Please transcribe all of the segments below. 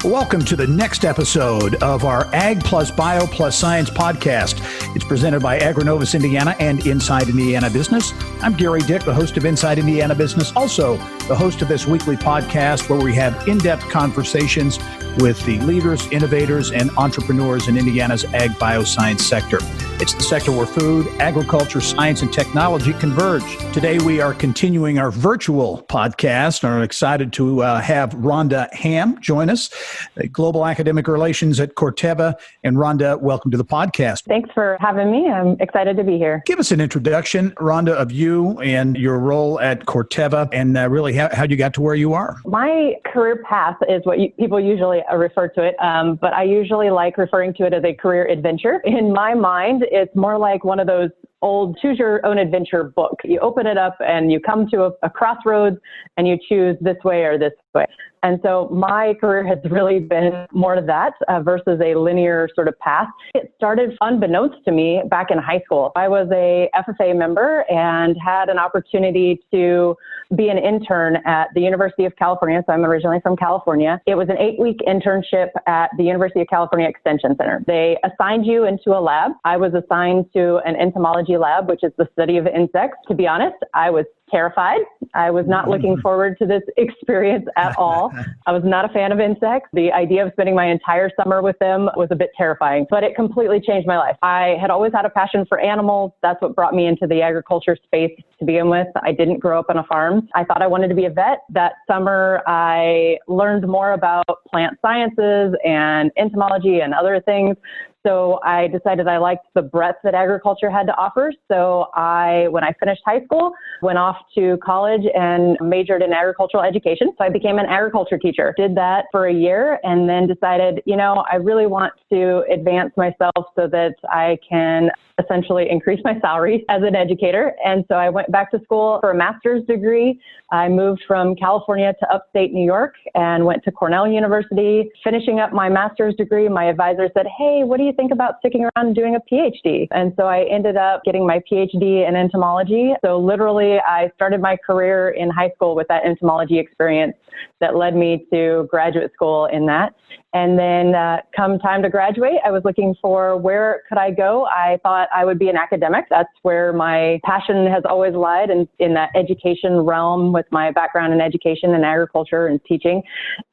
Welcome to the next episode of our Ag+Bio+Science podcast. It's presented by AgriNovus Indiana and Inside Indiana Business. I'm Gerry Dick, the host of Inside Indiana Business, also the host of this weekly podcast where we have in-depth conversations with the leaders, innovators, and entrepreneurs in Indiana's Ag+Bio+Science sector. It's the sector where food, agriculture, science, and technology converge. Today, we are continuing our virtual podcast and are excited to have Ronda Hamm join us, Global Academic Relations at Corteva. And Ronda, welcome to the podcast. Thanks for having me. I'm excited to be here. Give us an introduction, Ronda, of you and your role at Corteva and really how you got to where you are. My career path is what people usually refer to it, but I usually like referring to it as a career adventure. In my mind, it's more like one of those old choose your own adventure book. You open it up and you come to a crossroads and you choose this way or this way. And so my career has really been more of that versus a linear sort of path. It started unbeknownst to me back in high school. I was a FFA member and had an opportunity to be an intern at the University of California. So I'm originally from California. It was an 8-week internship at the University of California Extension Center. They assigned you into a lab. I was assigned to an entomology lab, which is the study of insects. To be honest, I was terrified. I was not looking forward to this experience at all. I was not a fan of insects. The idea of spending my entire summer with them was a bit terrifying, but it completely changed my life. I had always had a passion for animals. That's what brought me into the agriculture space to begin with. I didn't grow up on a farm. I thought I wanted to be a vet. That summer, I learned more about plant sciences and entomology and other things. So I decided I liked the breadth that agriculture had to offer. So when I finished high school, went off to college and majored in agricultural education. So I became an agriculture teacher, did that for a year, and then decided, I really want to advance myself so that I can essentially increase my salary as an educator. And so I went back to school for a master's degree. I moved from California to upstate New York and went to Cornell University. Finishing up my master's degree, my advisor said, "Hey, what do you think about sticking around and doing a PhD?" And so I ended up getting my PhD in entomology. So literally, I started my career in high school with that entomology experience that led me to graduate school in that. And then come time to graduate, I was looking for where could I go. I thought I would be an academic. That's where my passion has always lied, in that education realm with my background in education and agriculture and teaching.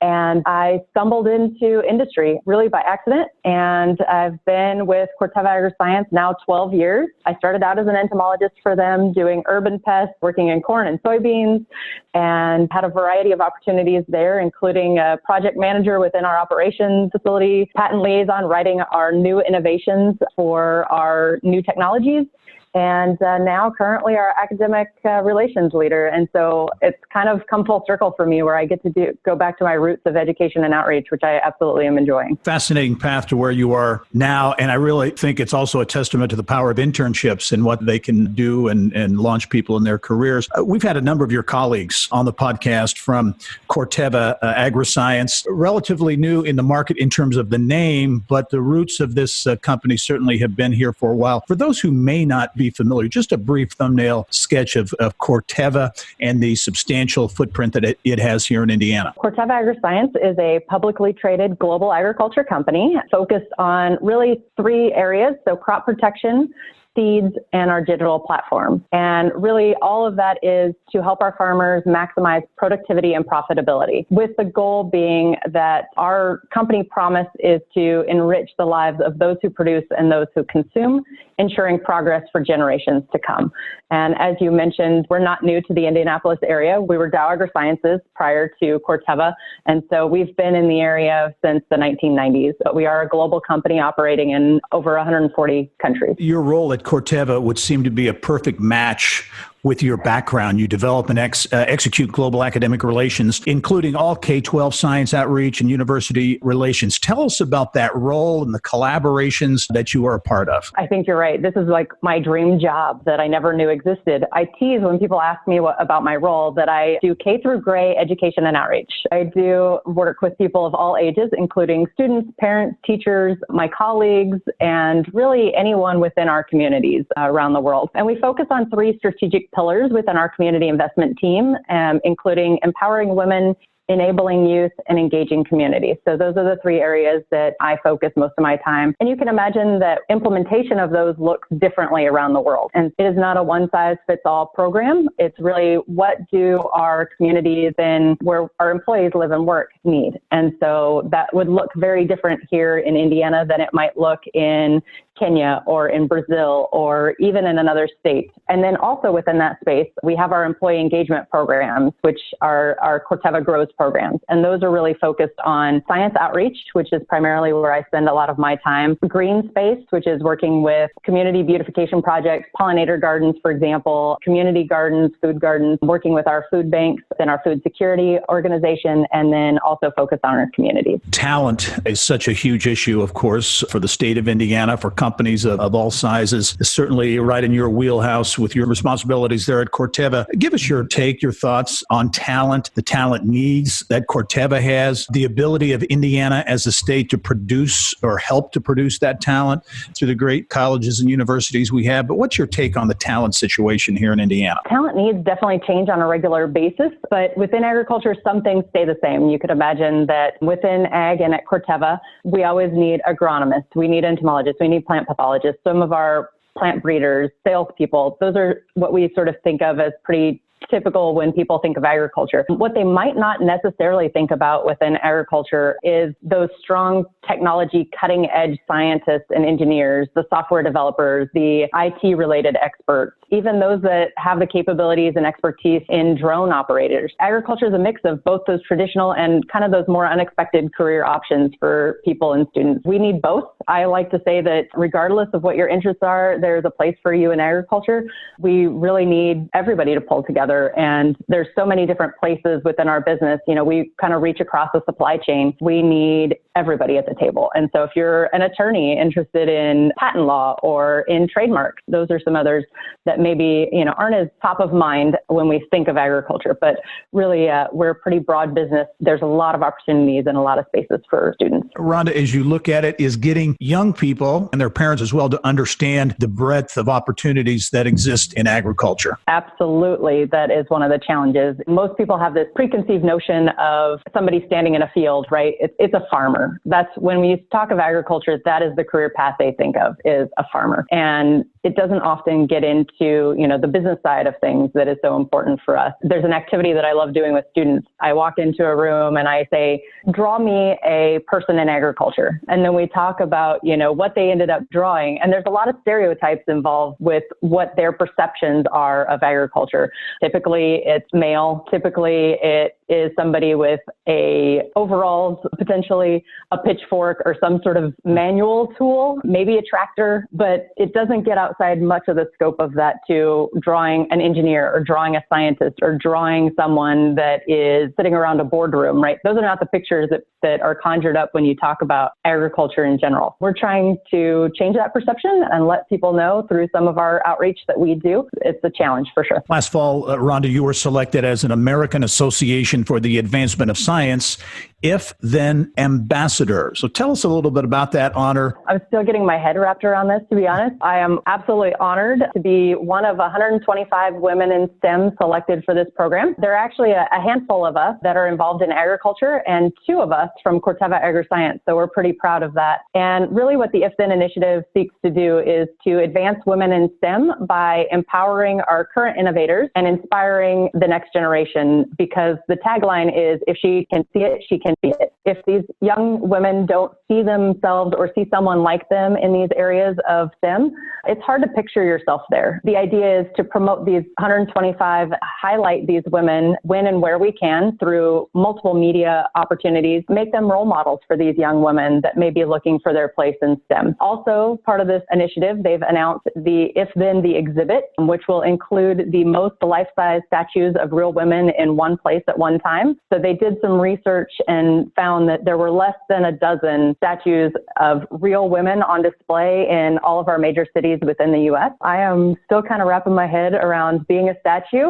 And I stumbled into industry really by accident. And I've been with Corteva Agriscience now 12 years. I started out as an entomologist for them doing urban pests, working in corn and soybeans, and had a variety of opportunities there, including a project manager within our operations facility, patent liaison, writing our new innovations for our new technologies, and now currently our academic relations leader. And so it's kind of come full circle for me where I get to go back to my roots of education and outreach, which I absolutely am enjoying. Fascinating path to where you are now. And I really think it's also a testament to the power of internships and what they can do and launch people in their careers. We've had a number of your colleagues on the podcast from Corteva Agriscience, relatively new in the market in terms of the name, but the roots of this company certainly have been here for a while. For those who may not be familiar, just a brief thumbnail sketch of Corteva and the substantial footprint that it has here in Indiana. Corteva Agriscience is a publicly traded global agriculture company focused on really 3 areas, so crop protection, seeds, and our digital platform. And really all of that is to help our farmers maximize productivity and profitability, with the goal being that our company promise is to enrich the lives of those who produce and those who consume, ensuring progress for generations to come. And as you mentioned, we're not new to the Indianapolis area. We were Dow AgriSciences prior to Corteva. And so we've been in the area since the 1990s, but we are a global company operating in over 140 countries. Your role at Corteva would seem to be a perfect match with your background. You develop and execute global academic relations, including all K-12 science outreach and university relations. Tell us about that role and the collaborations that you are a part of. I think you're right. This is like my dream job that I never knew existed. I tease when people ask me about my role that I do K through Gray education and outreach. I do work with people of all ages, including students, parents, teachers, my colleagues, and really anyone within our communities around the world. And we focus on 3 strategic pillars within our community investment team, including empowering women enabling youth, and engaging communities. So those are the three areas that I focus most of my time. And you can imagine that implementation of those looks differently around the world. And it is not a one-size-fits-all program. It's really what do our communities and where our employees live and work need. And so that would look very different here in Indiana than it might look in Kenya or in Brazil or even in another state. And then also within that space, we have our employee engagement programs, which are our Corteva Grows programs. And those are really focused on science outreach, which is primarily where I spend a lot of my time. Green space, which is working with community beautification projects, pollinator gardens, for example, community gardens, food gardens, working with our food banks and our food security organization, and then also focus on our communities. Talent is such a huge issue, of course, for the state of Indiana, for companies of all sizes. Certainly right in your wheelhouse with your responsibilities there at Corteva. Give us your take, your thoughts on talent, the talent needs that Corteva has, the ability of Indiana as a state to produce or help to produce that talent through the great colleges and universities we have. But what's your take on the talent situation here in Indiana? Talent needs definitely change on a regular basis, but within agriculture, some things stay the same. You could imagine that within ag and at Corteva, we always need agronomists, we need entomologists, we need plant pathologists, some of our plant breeders, salespeople. Those are what we sort of think of as pretty typical when people think of agriculture. What they might not necessarily think about within agriculture is those strong technology, cutting edge scientists and engineers, the software developers, the IT related experts, even those that have the capabilities and expertise in drone operators. Agriculture is a mix of both those traditional and kind of those more unexpected career options for people and students. We need both. I like to say that regardless of what your interests are, there's a place for you in agriculture. We really need everybody to pull together. And there's so many different places within our business. You know, we kind of reach across the supply chain. We need everybody at the table. And so if you're an attorney interested in patent law or in trademarks, those are some others that maybe, you know, aren't as top of mind when we think of agriculture. But really, we're a pretty broad business. There's a lot of opportunities and a lot of spaces for students. Rhonda, as you look at it, is getting young people and their parents as well to understand the breadth of opportunities that exist in agriculture. Absolutely. That is one of the challenges. Most people have this preconceived notion of somebody standing in a field, right? It's a farmer. That's when we talk of agriculture, that is the career path they think of, is a farmer. And it doesn't often get into, you know, the business side of things that is so important for us. There's an activity that I love doing with students. I walk into a room and I say, draw me a person in agriculture. And then we talk about, you know, what they ended up drawing. And there's a lot of stereotypes involved with what their perceptions are of agriculture. Typically, it's male. Typically, it is somebody with a overalls, potentially a pitchfork or some sort of manual tool, maybe a tractor, but it doesn't get outside much of the scope of that to drawing an engineer or drawing a scientist or drawing someone that is sitting around a boardroom, right? Those are not the pictures that are conjured up when you talk about agriculture in general. We're trying to change that perception and let people know through some of our outreach that we do. It's a challenge for sure. Last fall, Rhonda, you were selected as an American Association for the Advancement of Science, IfThen ambassador. So tell us a little bit about that honor. I'm still getting my head wrapped around this, to be honest. I am absolutely honored to be one of 125 women in STEM selected for this program. There are actually a handful of us that are involved in agriculture and 2 of us from Corteva Agriscience. So we're pretty proud of that. And really what the IfThen initiative seeks to do is to advance women in STEM by empowering our current innovators and inspiring the next generation, because the tagline is, if she can see it, she can be it. If these young women don't see themselves or see someone like them in these areas of STEM, it's hard to picture yourself there. The idea is to promote these 125, highlight these women when and where we can through multiple media opportunities, make them role models for these young women that may be looking for their place in STEM. Also, part of this initiative, they've announced the IfThen the exhibit, which will include the most life-size statues of real women in one place at one time. So they did some research and and found that there were less than a dozen statues of real women on display in all of our major cities within the U.S. I am still kind of wrapping my head around being a statue.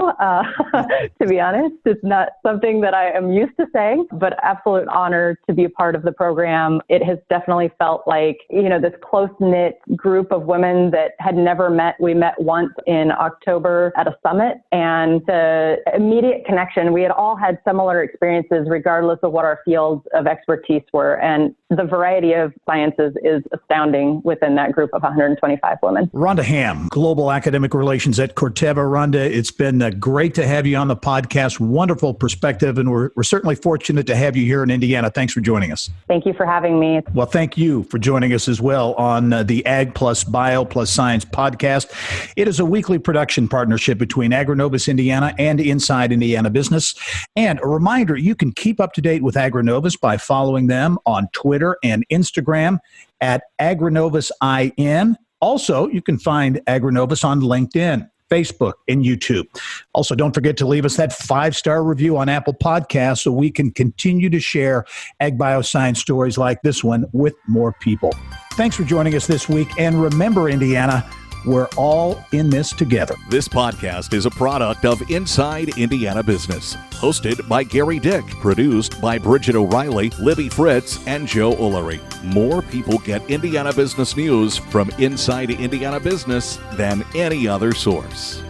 To be honest, it's not something that I am used to saying, but absolute honor to be a part of the program. It has definitely felt like, this close-knit group of women that had never met. We met once in October at a summit, and the immediate connection, we had all had similar experiences regardless of what our fields of expertise were. And the variety of sciences is astounding within that group of 125 women. Ronda Hamm, Global Academic Relations at Corteva. Ronda, it's been great to have you on the podcast. Wonderful perspective, and we're certainly fortunate to have you here in Indiana. Thanks for joining us. Thank you for having me. Well, thank you for joining us as well on the Ag+Bio+Science podcast. It is a weekly production partnership between AgriNovus Indiana and Inside Indiana Business. And a reminder, you can keep up to date with AgriNovus by following them on Twitter and Instagram at AgriNovusIN. Also, you can find AgriNovus on LinkedIn, Facebook, and YouTube. Also, don't forget to leave us that 5-star review on Apple Podcasts so we can continue to share Ag+Bio+Science stories like this one with more people. Thanks for joining us this week. And remember, Indiana, we're all in this together. This podcast is a product of Inside Indiana Business. Hosted by Gerry Dick. Produced by Bridget O'Reilly, Libby Fritz, and Joe Ullery. More people get Indiana business news from Inside Indiana Business than any other source.